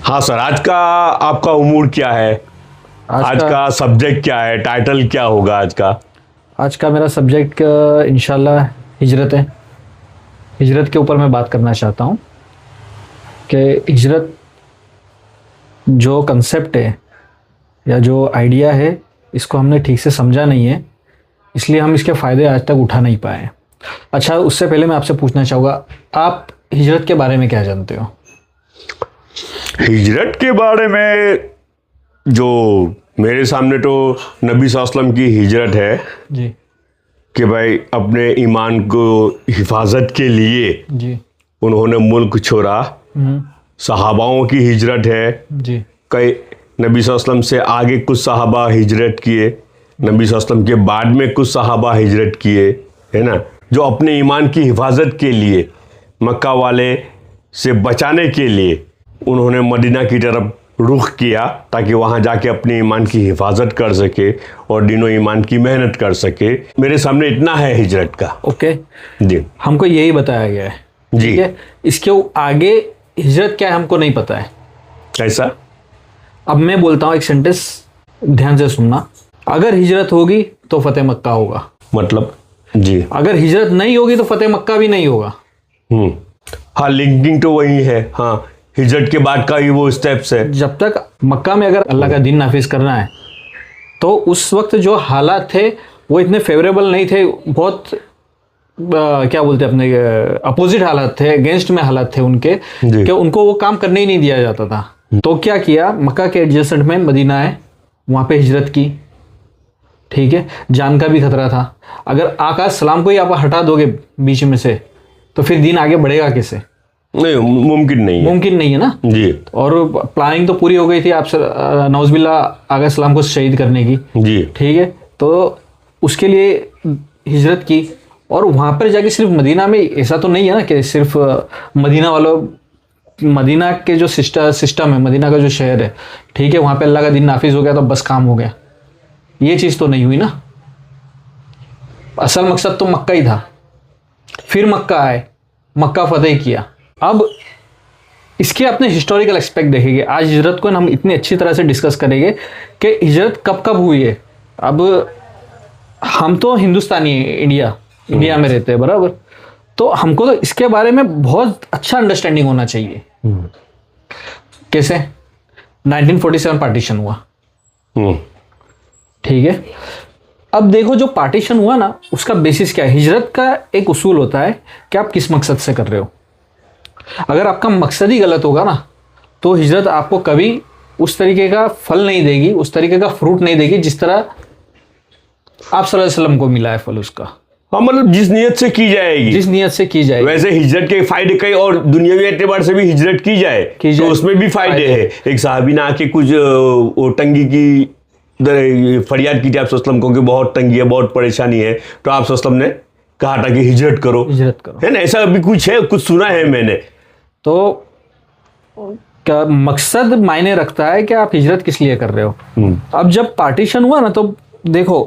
हाँ सर, आज का आपका उमूर क्या है? आज का सब्जेक्ट क्या है? टाइटल क्या होगा आज का? आज का मेरा सब्जेक्ट इंशाल्लाह हिजरत है। हिजरत के ऊपर मैं बात करना चाहता हूँ कि हिजरत जो कंसेप्ट है या जो आइडिया है, इसको हमने ठीक से समझा नहीं है, इसलिए हम इसके फ़ायदे आज तक उठा नहीं पाए। अच्छा, उससे पहले मैं आपसे पूछना चाहूँगा, आप हिजरत के बारे में क्या जानते हो? हिजरत के बारे में जो मेरे सामने तो नबी सल्लल्लाहु अलैहि वसल्लम की हिजरत है जी कि भाई अपने ईमान को हिफाजत के लिए जी उन्होंने मुल्क छोड़ा। सहाबाओं की हिजरत है, जी कई नबी सल्लल्लाहु अलैहि वसल्लम से आगे कुछ सहाबा हिजरत किए, नबी सल्लल्लाहु अलैहि वसल्लम के बाद में कुछ सहाबा हिजरत किए, है ना, जो अपने ईमान की हिफाजत के लिए, मक्का वाले से बचाने के लिए उन्होंने मदीना की तरफ रुख किया ताकि वहाँ जाके अपने ईमान की हिफाजत कर सके और दीनों ईमान की मेहनत कर सके। मेरे सामने इतना है हिजरत का। ओके जी, हमको यही बताया गया है। जी। ठीक है, इसके आगे हिजरत क्या है हमको नहीं पता है। कैसा? अब मैं बोलता हूँ एक सेंटेंस, ध्यान से सुनना। अगर हिजरत होगी तो फतेह मक्का होगा। मतलब? जी। अगर हिजरत नहीं होगी तो फतेह मक्का भी नहीं होगा। हाँ, लिंकिंग तो वही है। हाँ, हिजरत के बाद का ही वो स्टेप्स है। जब तक मक्का में अगर अल्लाह का दीन नाफिज करना है तो उस वक्त जो हालात थे वो इतने फेवरेबल नहीं थे, बहुत क्या बोलते हैं अपने अपोजिट हालात थे, अगेंस्ट में हालात थे उनके, कि उनको वो काम करने ही नहीं दिया जाता था। तो क्या किया, मक्का के एडजेसेंट में मदीना है, वहाँ पे हिजरत की। ठीक है, जान का भी खतरा था। अगर आका सलाम को ही आप हटा दोगे बीच में से तो फिर दीन आगे बढ़ेगा कैसे? नहीं, मुमकिन नहीं है। मुमकिन नहीं है ना जी। और प्लानिंग तो पूरी हो गई थी आप नौज़बिल्ला आगा सलाम को शहीद करने की। जी, ठीक है, तो उसके लिए हिजरत की और वहाँ पर जाके सिर्फ मदीना में, ऐसा तो नहीं है ना कि सिर्फ मदीना वालों, मदीना के जो सिस्टम है, मदीना का जो शहर है, ठीक है, वहाँ पे अल्लाह का दीन नाफिज हो गया तो बस काम हो गया, ये चीज़ तो नहीं हुई ना। असल मकसद तो मक्का ही था। फिर मक्का आए, मक्का फतेह किया। अब इसके अपने हिस्टोरिकल एस्पेक्ट देखेंगे। आज हिजरत को हम इतनी अच्छी तरह से डिस्कस करेंगे कि हिजरत कब कब हुई है। अब हम तो हिंदुस्तानी हैं, इंडिया में रहते हैं, बराबर, तो हमको तो इसके बारे में बहुत अच्छा अंडरस्टैंडिंग होना चाहिए। कैसे? 1947 पार्टीशन हुआ। ठीक है, अब देखो जो पार्टीशन हुआ ना, उसका बेसिस क्या है? हिजरत का एक उसूल होता है कि आप किस मकसद से कर रहे हो। अगर आपका मकसद ही गलत होगा ना तो हिजरत आपको कभी उस तरीके का फल नहीं देगी, उस तरीके का फ्रूट नहीं देगी जिस तरह आप सल्लल्लाहु अलैहि वसल्लम को मिला है फल उसका। हाँ, मतलब जिस नियत से की जाएगी, जिस नियत से की जाएगी। वैसे हिजरत के फायदे कई और दुनियावी एतबार से भी हिजरत की जाए तो उसमें भी फायदे हैं। एक साहबी ने आके कुछ वो तंगी की फरियाद की थी आप वसल्लम को कि बहुत तंगी है, बहुत परेशानी है, तो आप वसल्लम ने कहा था कि हिजरत करो, है ना। ऐसा भी कुछ है, कुछ सुना है मैंने। तो क्या मकसद मायने रखता है कि आप हिजरत किस लिए कर रहे हो। अब जब पार्टीशन हुआ ना, तो देखो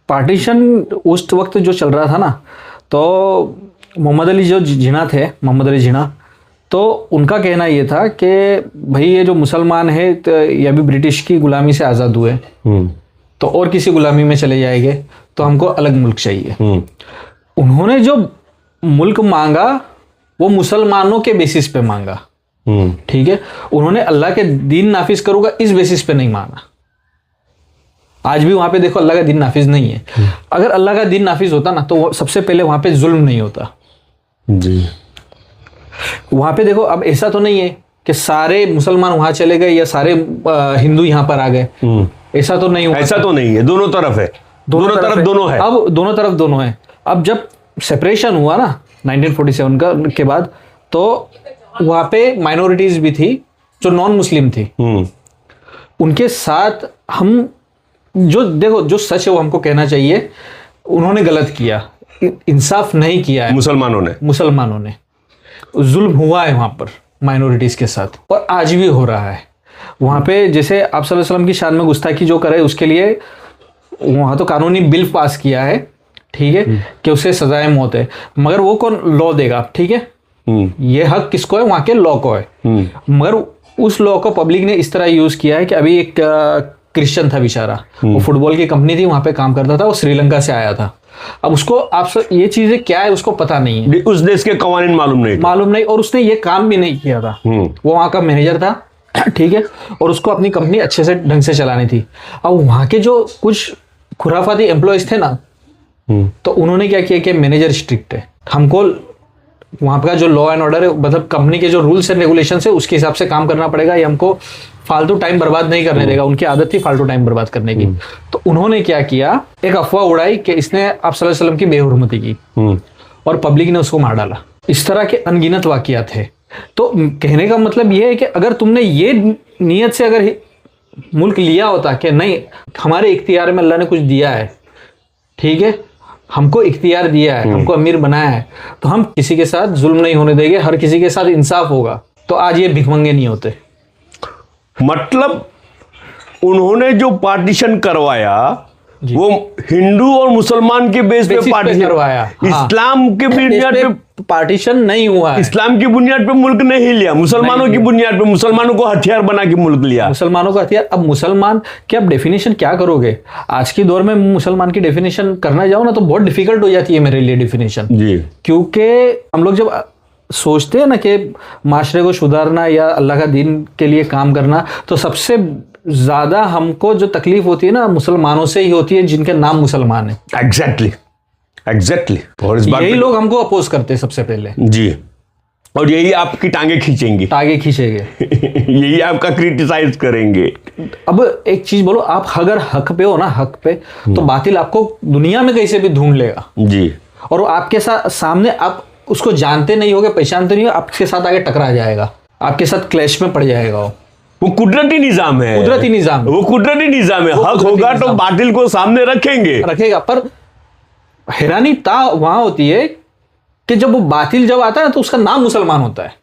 पार्टीशन उस वक्त जो चल रहा था ना, तो मोहम्मद अली जो जिन्ना थे, मोहम्मद अली जिन्ना, तो उनका कहना ये था कि भाई ये जो मुसलमान है तो ये भी ब्रिटिश की गुलामी से आज़ाद हुए, तो और किसी गुलामी में चले जाएंगे, तो हमको अलग मुल्क चाहिए। उन्होंने जो मुल्क मांगा वो मुसलमानों के बेसिस पे मांगा। ठीक है, उन्होंने अल्लाह के दीन नाफिज करूंगा इस बेसिस पे नहीं मांगा। आज भी वहां पे देखो अल्लाह का दीन नाफिज नहीं है। अगर अल्लाह का दीन नाफिज होता ना तो सबसे पहले वहां पे जुल्म नहीं होता। जी, वहां पे देखो, अब ऐसा तो नहीं है कि सारे मुसलमान वहां चले गए या सारे हिंदू यहाँ पर आ गए, ऐसा तो नहीं हुआ। ऐसा तो नहीं है, दोनों तरफ है, दोनों तरफ दोनों है। अब दोनों तरफ दोनों है। अब जब सेपरेशन हुआ ना 1947 के बाद, तो वहां पे माइनॉरिटीज भी थी जो नॉन मुस्लिम थी। उनके साथ हम जो देखो, जो सच है वो हमको कहना चाहिए, उन्होंने गलत किया, इंसाफ नहीं किया है। मुसलमानों ने जुल्म हुआ है वहां पर माइनॉरिटीज के साथ, और आज भी हो रहा है वहां पे। जैसे आप सल्लल्लाहु अलैहि वसल्लम की शान में गुस्ताखी जो करे उसके लिए वहां तो कानूनी बिल पास किया है, ठीक है, कि उसे सजाए मौत है, मगर वो कौन लॉ देगा? ठीक है, ये हक किसको है? वहां के लॉ को है। मगर उस लॉ को पब्लिक ने इस तरह यूज किया है कि अभी एक क्रिश्चियन था बेचारा, वो फुटबॉल की कंपनी थी, वहां पे काम करता था, वो श्रीलंका से आया था। अब उसको आप ये चीजें क्या है उसको पता नहीं है, उस देश के कवानीन मालूम नहीं, और उसने ये काम भी नहीं किया था। वो वहां का मैनेजर था, ठीक है, और उसको अपनी कंपनी अच्छे से ढंग से चलानी थी। अब वहां के जो कुछ खुराफाती एम्प्लॉयज थे ना, तो उन्होंने क्या किया कि मैनेजर स्ट्रिक्ट है, हमको वहां का जो लॉ एंड ऑर्डर है, मतलब कंपनी के जो रूल्स एंड रेगुलेशन है उसके हिसाब से काम करना पड़ेगा, ये हमको फालतू टाइम बर्बाद नहीं करने देगा। उनकी आदत थी फालतू टाइम बर्बाद करने की। तो उन्होंने क्या किया, एक अफवाह उड़ाई कि इसने आप सल्लल्लाहु अलैहि वसल्लम की बेहुरमती की, और पब्लिक ने उसको मार डाला। इस तरह के अनगिनत वाकयात थे। तो कहने का मतलब ये है कि अगर तुमने ये नीयत से अगर मुल्क लिया होता कि नहीं, हमारे इख्तियार में अल्लाह ने कुछ दिया है, ठीक है, हमको इख्तियार दिया है, हमको अमीर बनाया है, तो हम किसी के साथ जुल्म नहीं होने देंगे, हर किसी के साथ इंसाफ होगा, तो आज ये भिखमंगे नहीं होते। मतलब उन्होंने जो पार्टीशन करवाया वो हिंदू और मुसलमान के बेस पे पार्टीशन करवाया। इस्लाम के बुनियाद पे पार्टीशन नहीं हुआ है। इस्लाम की बुनियाद पे मुल्क नहीं लिया, मुसलमानों की बुनियाद पे मुसलमानों को हथियार बना के मुल्क लिया, मुसलमानों का हथियार। अब मुसलमान की आप डेफिनेशन क्या करोगे? आज के दौर में मुसलमान की डेफिनेशन करना जाओ ना तो बहुत डिफिकल्ट हो जाती है मेरे लिए डेफिनेशन जी। क्योंकि हम लोग जब सोचते हैं ना कि माशरे को सुधारना या अल्लाह का दीन के लिए काम करना, तो सबसे ज्यादा हमको जो तकलीफ होती है ना मुसलमानों से ही होती है जिनके नाम मुसलमान है। एग्जैक्टली और इस बात यही लोग हमको अपोज करते हैं सबसे पहले जी, और यही आपकी टांगे खींचेंगे यही आपका क्रिटिसाइज करेंगे। अब एक चीज बोलो, आप अगर हक पे हो ना, हक पे, तो बातिल आपको दुनिया में कैसे भी ढूंढ लेगा जी, और वो आपके साथ सामने, आप उसको जानते नहीं होगे, पहचानते नहीं हो, आपके साथ आगे टकरा जाएगा, आपके साथ क्लैश में पड़ जाएगा। वो कुदरती निजाम है, वो कुदरती निजाम है। हक होगा तो बातिल को सामने रखेगा। पर हैरानी वहां होती है कि जब वो बातिल जब आता है तो उसका नाम मुसलमान होता है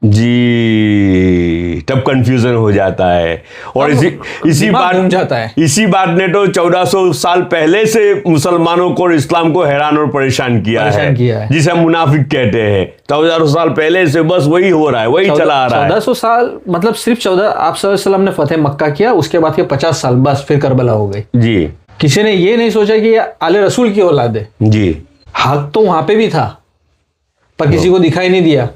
जी, तब कंफ्यूजन हो जाता है। और इसी बात ने तो 1400 साल पहले से मुसलमानों को और इस्लाम को हैरान और परेशान किया है जिसे हम मुनाफिक कहते हैं। 1400 साल पहले से बस वही हो रहा है, वही चला आ रहा है। 1400 साल मतलब सिर्फ आप सल्लल्लाहु अलैहि वसल्लम ने फतेह मक्का किया, उसके बाद के 50 साल बस फिर करबला हो गई जी। किसी ने ये नहीं सोचा कि आले रसूल की औलाद है जी। हक तो वहां पे भी था पर किसी को दिखाई नहीं दिया।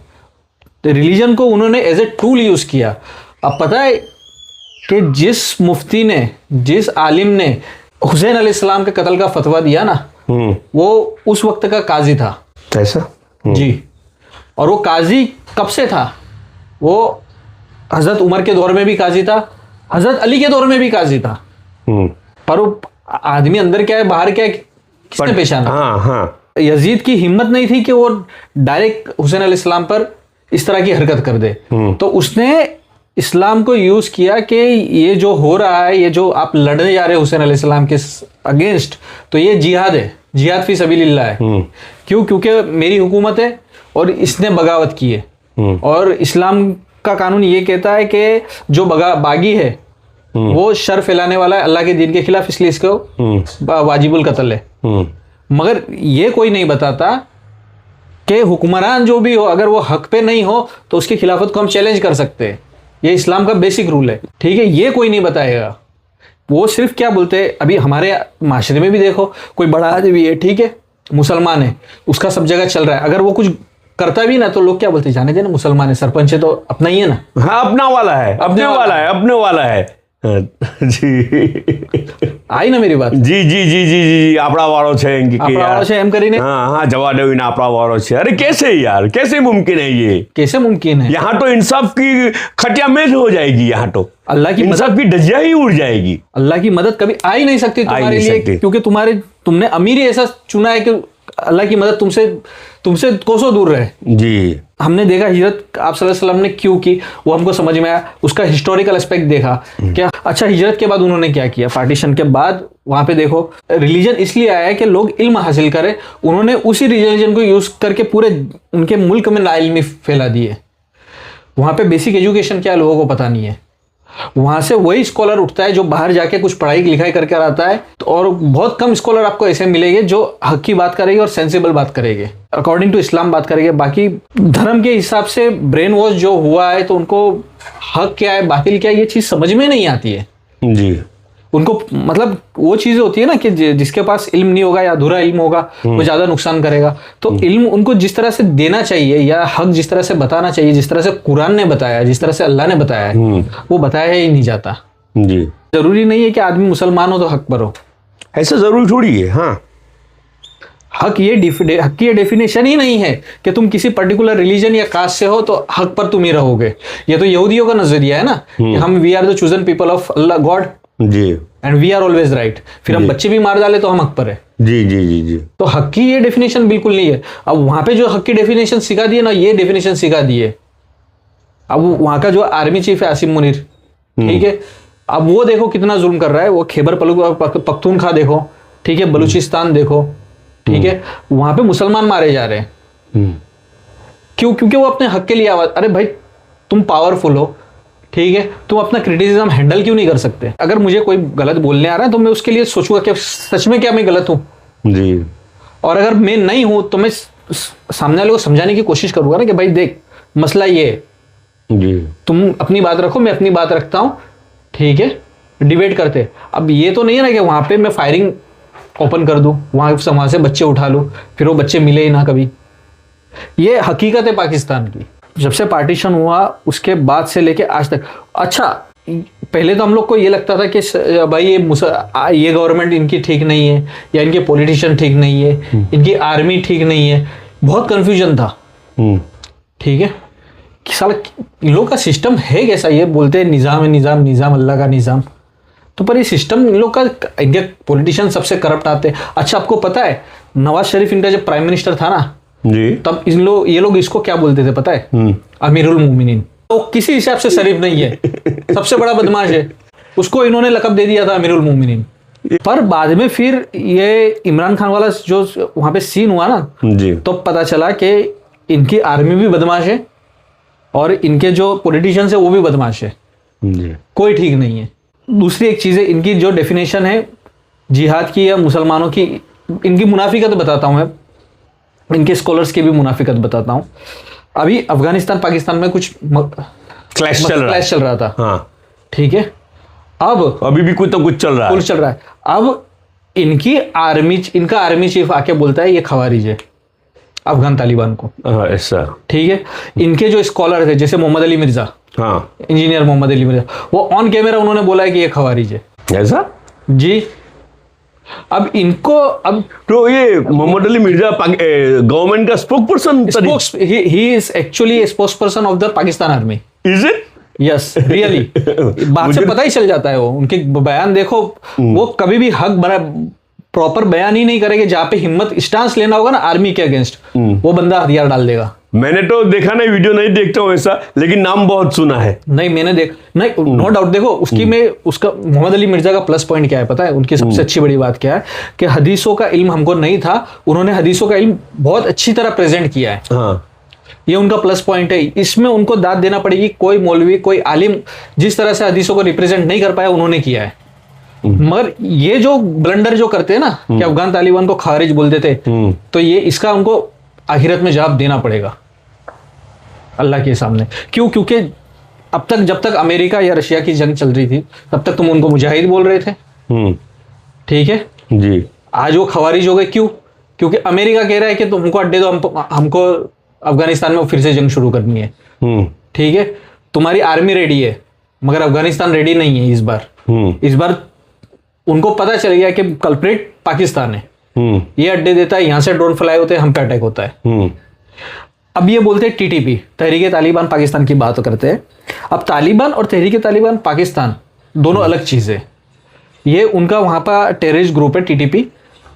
तो रिलीजन को उन्होंने एज ए टूल यूज किया। अब पता है कि जिस मुफ्ती ने, जिस आलिम ने हुसैन अलैहिस्सलाम के कत्ल का फतवा दिया ना, वो उस वक्त का काजी था। ऐसा जी। और वो काजी कब से था? वो हजरत उमर के दौर में भी काजी था, हजरत अली के दौर में भी काजी था। पर वो आदमी अंदर क्या है बाहर क्या है किसने पहचाना? हाँ। यजीद की हिम्मत नहीं थी कि वो डायरेक्ट हुसैन अलैहिस्सलाम पर इस तरह की हरकत कर दे। तो उसने इस्लाम को यूज किया कि ये जो हो रहा है, ये जो आप लड़ने जा रहे हो हुसैन अलैहिस्सलाम के अगेंस्ट, तो ये जिहाद है, जिहाद फी सबीलिल्लाह है। क्यों? क्योंकि मेरी हुकूमत है और इसने बगावत की है। और इस्लाम का कानून ये कहता है कि जो बागी है वो शर फैलाने वाला है अल्लाह के दीन के खिलाफ, इसलिए इसको वाजिबुल कत्ल है। मगर ये कोई नहीं बताता कि हुक्मरान जो भी हो, अगर वो हक पे नहीं हो तो उसकी खिलाफत को हम चैलेंज कर सकते हैं। ये इस्लाम का बेसिक रूल है, ठीक है। ये कोई नहीं बताएगा। वो सिर्फ क्या बोलते हैं, अभी हमारे माशरे में भी देखो, कोई बड़ा आदमी है, ठीक है, मुसलमान है, उसका सब जगह चल रहा है, अगर वो कुछ करता भी ना तो लोग क्या बोलते हैं, जाने देना, मुसलमान है, सरपंच है तो अपना ही है ना। हाँ, अपने वाला है जी। आई ना मेरी बात? जी आपड़ा वारो छे एम करीने। हाँ, जवाब दो ना आपड़ा वारो छे। अरे कैसे यार, कैसे मुमकिन है ये? कैसे मुमकिन है? यहाँ तो इंसाफ की खटिया मेज हो जाएगी, यहाँ तो अल्लाह की इंसाफ की धज्जियां ही उड़ जाएगी। अल्लाह की मदद कभी आ ही नहीं सकती तुम्हारे लिए, क्योंकि तुमने अमीर ही ऐसा चुना है कि अल्लाह की मदद तुमसे कोसों दूर रहे जी। हमने देखा हिजरत आप सल्लल्लाहु अलैहि वसल्लम ने क्यों की, वो हमको समझ में आया, उसका हिस्टोरिकल एस्पेक्ट देखा क्या। अच्छा, हिजरत के बाद उन्होंने क्या किया? पार्टीशन के बाद वहां पे देखो, रिलीजन इसलिए आया है कि लोग इल्म हासिल करें। उन्होंने उसी रिलीजन को यूज करके पूरे उनके मुल्क में नाइल्मी फैला दिए। वहां पे बेसिक एजुकेशन क्या लोगों को पता नहीं है। वहां से वही स्कॉलर उठता है जो बाहर जाके कुछ पढ़ाई लिखाई करके आता है, और बहुत कम स्कॉलर आपको ऐसे मिलेंगे जो हक की बात करेंगे और सेंसिबल बात करेंगे, अकॉर्डिंग टू इस्लाम बात करेंगे। बाकी धर्म के हिसाब से ब्रेन वॉश जो हुआ है, तो उनको हक क्या है बातिल क्या है ये चीज समझ में नहीं आती है जी। उनको। मतलब वो चीजें होती है ना कि जिसके पास इल्म नहीं होगा या अधूरा इल्म होगा वो ज्यादा नुकसान करेगा। तो इल्म उनको जिस तरह से देना चाहिए, या हक जिस तरह से बताना चाहिए, जिस तरह से कुरान ने बताया, जिस तरह से अल्लाह ने बताया है, वो बताया ही नहीं जाता। जी। जरूरी नहीं है कि आदमी मुसलमान हो तो हक पर हो, ऐसा जरूरी थोड़ी है। हाँ, हक की ये डेफिनेशन ही नहीं है कि तुम किसी पर्टिकुलर रिलीजन या कास्ट से हो तो हक पर तुम ही रहोगे। ये तो यहूदियों का नजरिया है ना कि हम we are the chosen people of Allah god ji, and we are always right. फिर हम बच्चे भी मार डाले तो हम हक पर है। जी जी जी जी। तो हक की ये डेफिनेशन बिल्कुल नहीं है। अब वहां पे जो हक की डेफिनेशन सिखा दी है ना, ये डेफिनेशन सिखा दी है। अब वहां का जो आर्मी चीफ है आसिम मुनीर, ठीक है, अब वो देखो कितना जुल्म कर रहा है। वो खैबर पख्तूनख्वा देखो, ठीक है, बलूचिस्तान देखो, ठीक है, वहां पे मुसलमान मारे जा रहे हैं। क्यों? क्योंकि वो अपने हक के लिए आवाज। अरे भाई तुम पावरफुल हो, ठीक है, तुम अपना क्रिटिसिज्म हैंडल क्यों नहीं कर सकते? अगर मुझे कोई गलत बोलने आ रहा है तो मैं उसके लिए सोचूंगा कि सच में क्या मैं गलत हूं जी। और अगर मैं नहीं हूं तो मैं सामने वाले को समझाने की कोशिश करूंगा ना कि भाई देख मसला ये है, जी, तुम अपनी बात रखो, मैं अपनी बात रखता हूं, ठीक है, डिबेट करते। अब ये तो नहीं है ना कि वहां पे मैं फायरिंग ओपन कर दूं, वहां से बच्चे उठा लूं, फिर वो बच्चे मिले ही ना कभी। ये हकीकत है पाकिस्तान की। जब से पार्टीशन हुआ उसके बाद से लेके आज तक, अच्छा पहले तो हम लोग को ये लगता था कि भाई ये गवर्नमेंट इनकी ठीक नहीं है, या इनके पॉलिटिशियन ठीक नहीं है, इनकी आर्मी ठीक नहीं है, बहुत कंफ्यूजन था, ठीक है, कि साला इन लोग का सिस्टम है कैसा। ये बोलते हैं निज़ाम है, निज़ाम निज़ाम अल्लाह का निज़ाम, तो पर ये सिस्टम इन लोग का, इनके पॉलिटिशियन सबसे करप्ट आते हैं। अच्छा आपको पता है नवाज शरीफ इनका जब प्राइम मिनिस्टर था ना जी, तब ये लोग इसको क्या बोलते थे पता है? अमीरुल मोमिनीन। तो किसी हिसाब से शरीफ नहीं है, सबसे बड़ा बदमाश है, उसको इन्होंने लकब दे दिया था अमीरुल मोमिनीन। पर बाद में फिर ये इमरान खान वाला जो वहां पे सीन हुआ ना जी, तो पता चला कि इनकी आर्मी भी बदमाश है और इनके जो पॉलिटिशियंस है वो भी बदमाश है, जी, कोई ठीक नहीं है। दूसरी एक चीज़ है, इनकी जो डेफिनेशन है जिहाद की या मुसलमानों की, इनकी मुनाफिकत बताता हूँ मैं, इनके स्कॉलर्स की भी मुनाफिकत बताता हूँ। अभी अफगानिस्तान पाकिस्तान में कुछ क्लैश चल रहा था, हाँ, ठीक है, अब अभी भी कुछ तो कुछ चल रहा है, चल रहा है। अब इनका आर्मी चीफ आके बोलता है ये खवारिज है अफगान तालिबान को, ऐसा, ठीक है। इनके जो स्कॉलर थे जैसे मोहम्मद अली मिर्जा, हाँ, इंजीनियर मोहम्मद अली मिर्जा, वो ऑन कैमरा उन्होंने बोला है कि ये खवारिज है। ऐसा जी। अब इनको अब तो ये मोहम्मद अली मिर्जा गवर्नमेंट का spoke person, he is actually spokes person of the Pakistan army. Is it? Yes really. बात से पता ही चल जाता है, वो उनके बयान देखो, वो कभी भी हक बना प्रॉपर बयान ही नहीं करेंगे। जहां पे हिम्मत स्टांस लेना होगा ना आर्मी के अगेंस्ट, वो बंदा हथियार डाल देगा। मैंने तो देखा नहीं, वीडियो नहीं देखता हूँ ऐसा, लेकिन नाम बहुत सुना है। नहीं मैंने नहीं नो डाउट। देखो उसकी में उसका मोहम्मद अली मिर्जा का प्लस पॉइंट क्या है पता है? उनकी सबसे अच्छी बड़ी बात क्या है कि हदीसों का इल्म हमको नहीं था, उन्होंने हदीसों का इल्म बहुत अच्छी तरह प्रेजेंट किया है। हाँ, ये उनका प्लस पॉइंट है। इसमें उनको दाद देना पड़ेगी, कोई मौलवी कोई आलिम जिस तरह से हदीसों को रिप्रेजेंट नहीं कर पाया उन्होंने किया है। मगर ये जो ब्लंडर जो करते हैं ना कि अफगान तालिबान को खारिज बोलते थे, तो ये इसका उनको आखिरत में जवाब देना पड़ेगा अल्लाह के सामने। क्यों? क्योंकि अब तक जब तक अमेरिका या रशिया की जंग चल रही थी तब तक तुम उनको मुजाहिद बोल रहे थे, ठीक है जी। आज वो खवारिज हो गए। क्यों? क्योंकि अमेरिका कह रहा है कि तुमको अड्डे दो, हमको अफगानिस्तान में फिर से जंग शुरू करनी है, ठीक है। तुम्हारी आर्मी रेडी है मगर अफगानिस्तान रेडी नहीं है इस बार। इस बार उनको पता चल गया कि कल्प्रेट पाकिस्तान है, ये अड्डे देता है, यहां से ड्रोन फ्लाई होते हैं, हम पे अटैक होता है। अब ये बोलते हैं टीटीपी, तहरीक तालिबान पाकिस्तान की बात करते हैं। अब तालिबान और तहरीक तालिबान पाकिस्तान दोनों अलग चीजें। ये उनका वहां पर टेररिस्ट ग्रुप है टीटीपी,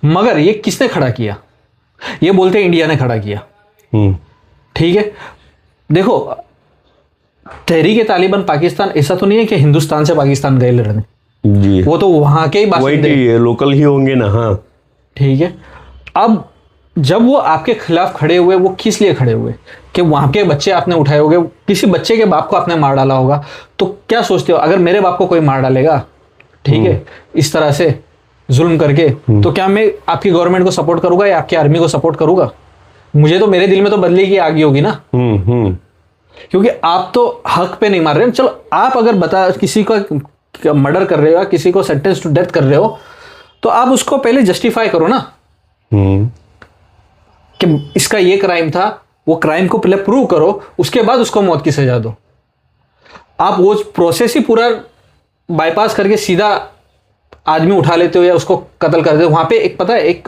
मगर ये किसने खड़ा किया? ये बोलते हैं इंडिया ने खड़ा किया, ठीक है। देखो तहरीक तालिबान पाकिस्तान ऐसा तो नहीं है कि हिंदुस्तान से पाकिस्तान गए लड़ने जी, वो तो वहां के ही बासिंदे लोकल ही होंगे ना। हाँ, ठीक है। अब जब वो आपके खिलाफ खड़े हुए, वो किस लिए खड़े हुए? कि वहां के बच्चे आपने उठाए होंगे, किसी बच्चे के बाप को आपने मार डाला होगा, तो क्या सोचते हो अगर मेरे बाप को कोई मार डालेगा, ठीक है, इस तरह से जुल्म करके, तो क्या मैं आपकी गवर्नमेंट को सपोर्ट करूंगा या आपकी आर्मी को सपोर्ट करूंगा? मुझे तो, मेरे दिल में तो बदले की आग ही होगी ना, क्योंकि आप तो हक पे नहीं मार रहे हो। चलो आप अगर किसी का मर्डर कर रहे हो या किसी को सेंटेंस टू डेथ कर रहे हो, तो आप उसको पहले जस्टिफाई करो ना कि इसका ये क्राइम था, वो क्राइम को पहले प्रूव करो, उसके बाद उसको मौत की सजा दो। आप वो प्रोसेस ही पूरा बाईपास करके सीधा आदमी उठा लेते हो या उसको कत्ल कर देते हो। वहां पे एक पता है, एक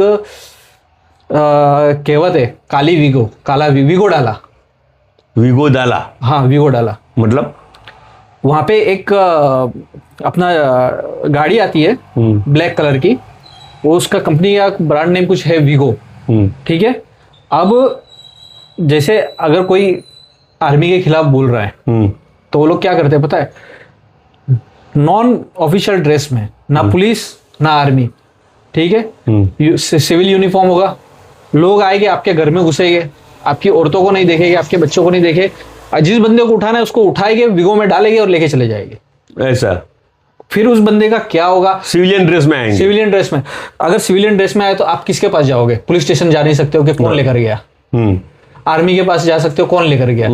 कहावत है, काला वीगो डाला। वीगो डाला? हाँ, वीगो डाला मतलब वहां पे एक अपना गाड़ी आती है ब्लैक कलर की, वो उसका कंपनी या ब्रांड नेम कुछ है, वीगो, ठीक है। अब जैसे अगर कोई आर्मी के खिलाफ बोल रहा है तो वो लोग क्या करते हैं पता है, नॉन ऑफिशियल ड्रेस में, ना पुलिस ना आर्मी, ठीक है, सिविल यूनिफॉर्म होगा, लोग आएंगे आपके घर में घुसेंगे, आपकी औरतों को नहीं देखेंगे, आपके बच्चों को नहीं देखे, जिस बंदे को उठाना है उसको उठाएंगे, विगो में डालेंगे और लेके चले जाएंगे। ऐसा? फिर उस बंदे का क्या होगा? सिविलियन ड्रेस में आएंगे। सिविलियन ड्रेस में, अगर सिविलियन ड्रेस में आए तो आप किसके पास जाओगे? पुलिस स्टेशन जा नहीं सकते हो कि कौन लेकर गया। आर्मी के पास जा सकते हो, कौन लेकर गया,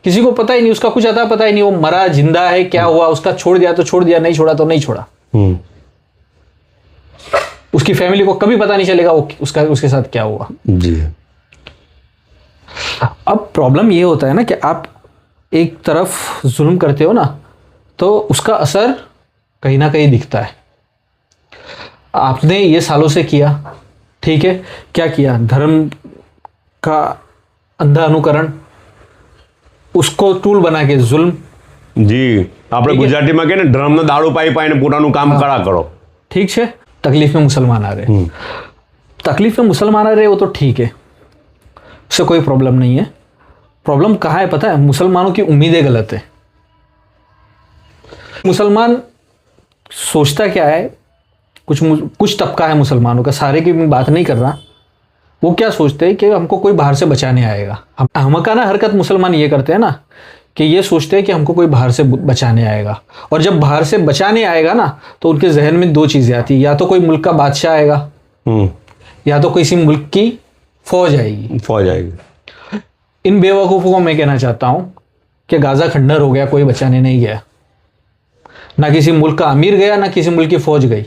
किसी को पता ही नहीं, उसका कुछ आता पता ही नहीं, वो मरा जिंदा है क्या हुआ, उसका छोड़ दिया तो छोड़ दिया, नहीं छोड़ा तो नहीं छोड़ा। उसकी फैमिली को कभी पता नहीं चलेगा वो उसके साथ क्या हुआ जी। अब प्रॉब्लम ये होता है ना कि आप एक तरफ जुल्म करते हो ना, तो उसका असर कहीं ना कहीं दिखता है। आपने ये सालों से किया, ठीक है, क्या किया? धर्म का अंधा अनुकरण, उसको टूल बना के जुल्म। जी, આપણે ગુજરાતીમાં કહે ને ડ્રમનો દારૂ પાઈ પોતાનું કામ કરા કરો। ठीक है, तकलीफ में मुसलमान आ रहे, तकलीफ में मुसलमान आ रहे, वो तो ठीक है, उससे कोई प्रॉब्लम नहीं है। प्रॉब्लम कहाँ है पता है? मुसलमानों की उम्मीदें गलत है। मुसलमान सोचता क्या है, कुछ तबका है मुसलमानों का, सारे की मैं बात नहीं कर रहा, वो क्या सोचते हैं कि हमको कोई बाहर से बचाने आएगा। अहमकाना हरकत मुसलमान ये करते हैं ना कि ये सोचते हैं कि हमको कोई बाहर से बचाने आएगा, और जब बाहर से बचाने आएगा ना तो उनके जहन में दो चीज़ें आती है, या तो कोई मुल्क का बादशाह आएगा या तो किसी मुल्क की फौज आएगी। इन बेवकूफ़ों को मैं कहना चाहता हूँ कि गाज़ा खंडर हो गया, कोई बचाने नहीं गया, ना किसी मुल्क का अमीर गया ना किसी मुल्क की फौज गई।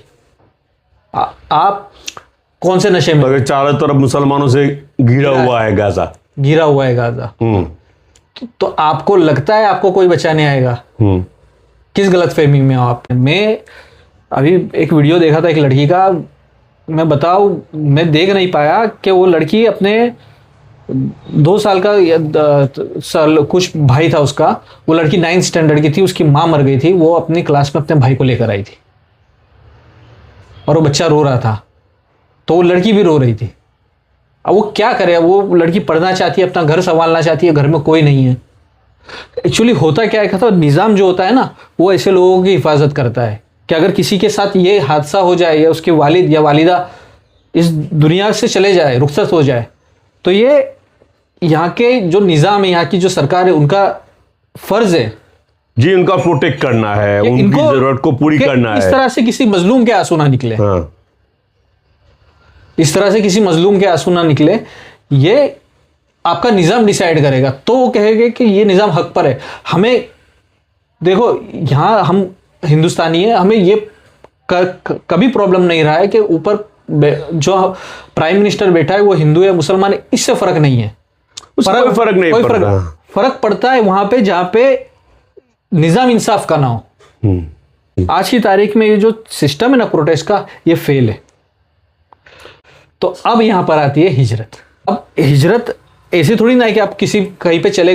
आप कौन से नशे में? अगर चारों तरफ मुसलमानों से घिरा हुआ है गाजा। तो आपको लगता है आपको कोई बचाने आएगा? किस गलत फहमी में हो आप? मैं अभी एक वीडियो देखा था एक लड़की का, मैं मैं देख नहीं पाया कि वो लड़की अपने 2 साल का कुछ भाई था उसका, वो लड़की 9th स्टैंडर्ड की थी, उसकी माँ मर गई थी, वो अपनी क्लास में अपने भाई को लेकर आई थी और वो बच्चा रो रहा था, तो वो लड़की भी रो रही थी। अब वो क्या करे, वो लड़की पढ़ना चाहती है, अपना घर संभालना चाहती है, घर में कोई नहीं है। एक्चुअली होता क्या है, तो निज़ाम जो होता है ना, वो ऐसे लोगों की हिफाजत करता है कि अगर किसी के साथ ये हादसा हो जाए या उसके वालिद या वालिदा इस दुनिया से चले जाए, रुखसत हो जाए, तो ये यहाँ के जो निज़ाम है, यहाँ की जो सरकार है, उनका फ़र्ज़ है जी, उनका प्रोटेक्ट करना है, उनकी ज़रूरत को पूरी करना है। इस तरह से किसी मजलूम के आंसू ना निकले। इस तरह से किसी मजलूम के आंसू ना निकले, ये आपका निज़ाम डिसाइड करेगा। तो वो कहेगा कि ये निज़ाम हक पर है। हमें देखो, यहाँ हम हिंदुस्तानी है, हमें ये कभी प्रॉब्लम नहीं रहा है कि ऊपर जो प्राइम मिनिस्टर बैठा है वो हिंदू है मुसलमान है, इससे फ़र्क नहीं है। फर्क पड़ता है वहाँ पे जहाँ पे निज़ाम इंसाफ का ना हो। आज की तारीख में ये जो सिस्टम है ना प्रोटेस्ट का, ये फेल है। तो अब यहां पर आती है हिजरत। अब हिजरत ऐसे थोड़ी ना है कि आप कहीं पे चले